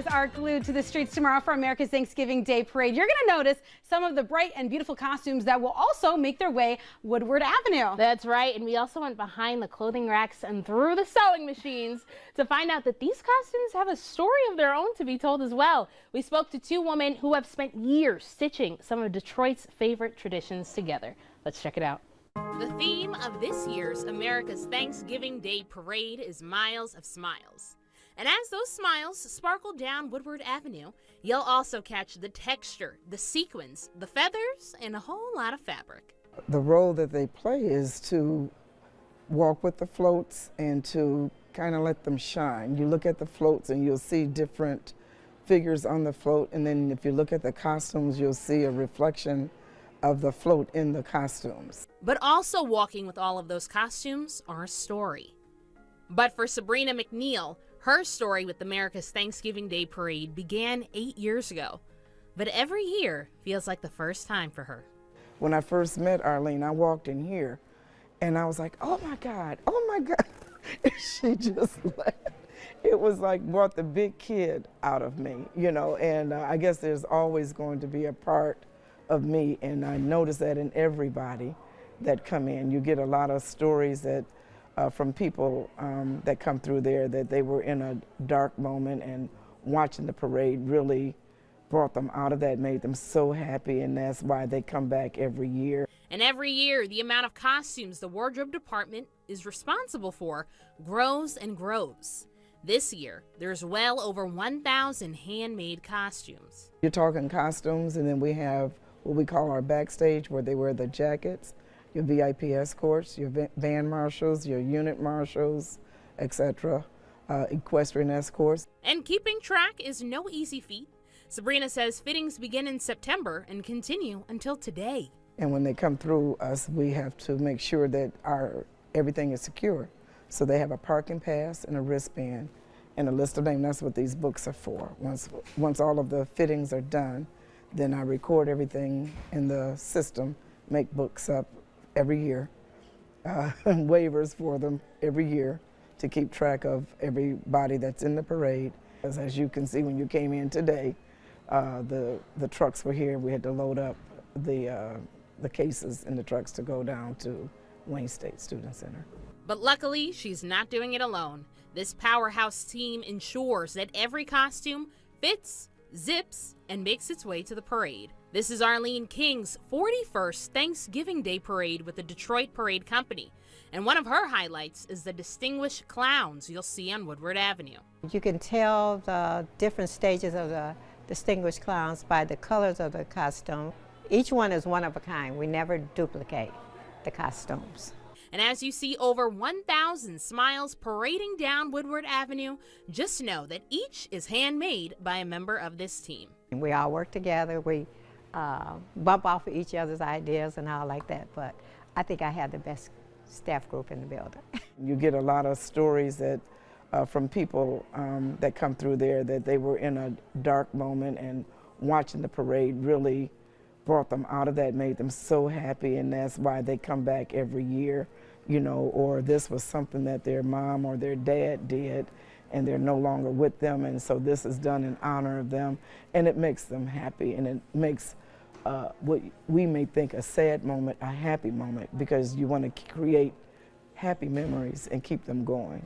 eyes are glued to the streets tomorrow for America's Thanksgiving Day Parade. You're going to notice some of the bright and beautiful costumes that will also make their way Woodward Avenue. That's right, and we also went behind the clothing racks and through the sewing machines to find out that these costumes have a story of their own to be told as well. We spoke to two women who have spent years stitching some of Detroit's favorite traditions together. Let's check it out. The theme of this year's America's Thanksgiving Day Parade is Miles of Smiles. And as those smiles sparkle down Woodward Avenue, you'll also catch the texture, the sequins, the feathers, and a whole lot of fabric. The role that they play is to walk with the floats and to kind of let them shine. You look at the floats and you'll see different figures on the float, and then if you look at the costumes, you'll see a reflection of the float in the costumes. But also walking with all of those costumes are a story. But for Sabrina McNeil, her story with America's Thanksgiving Day Parade began 8 years ago. But every year feels like the first time for her. When I first met Arlene, I walked in here and I was like, oh my God. And she just laughed. It was like brought the big kid out of me, you know, and I guess there's always going to be a part of me, and I notice that in everybody that come in. You get a lot of stories that from people that come through there that they were in a dark moment, and watching the parade really brought them out of that, made them so happy, and that's why they come back every year. And every year, the amount of costumes the wardrobe department is responsible for grows and grows. This year, there's well over 1,000 handmade costumes. You're talking costumes, and then we have what we call our backstage, where they wear the jackets, your VIP escorts, your band marshals, your unit marshals, etc., equestrian escorts. And keeping track is no easy feat. Sabrina says fittings begin in September and continue until today. And when they come through us, we have to make sure that everything is secure. So they have a parking pass and a wristband and a list of names. That's what these books are for. Once all of the fittings are done, then I record everything in the system, make books up every year, and waivers for them every year to keep track of everybody that's in the parade. As you can see when you came in today, the trucks were here. We had to load up the cases in the trucks to go down to Wayne State Student Center. But luckily, she's not doing it alone. This powerhouse team ensures that every costume fits, zips, and makes its way to the parade. This is Arlene King's 41st Thanksgiving Day Parade with the Detroit Parade Company. And one of her highlights is the distinguished clowns you'll see on Woodward Avenue. You can tell the different stages of the distinguished clowns by the colors of the costume. Each one is one of a kind. We never duplicate the costumes. And as you see over 1,000 smiles parading down Woodward Avenue, just know that each is handmade by a member of this team. We all work together. We bump off of each other's ideas and all like that, but I think I have the best staff group in the building. You get a lot of stories that from people that come through there that they were in a dark moment, and watching the parade really brought them out of that, made them so happy, and that's why they come back every year, you know, or this was something that their mom or their dad did and they're no longer with them, and so this is done in honor of them, and it makes them happy, and it makes what we may think a sad moment a happy moment, because you want to create happy memories and keep them going.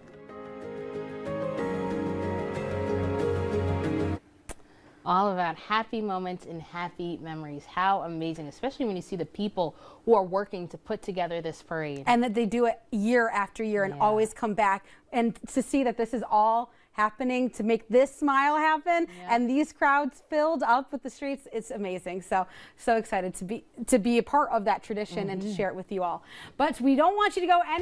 All about happy moments and happy memories. How amazing, especially when you see the people who are working to put together this parade. And that they do it year after year and always come back. And to see that this is all happening to make this smile happen and these crowds filled up with the streets, it's amazing. So excited to be a part of that tradition and to share it with you all. But we don't want you to go anywhere.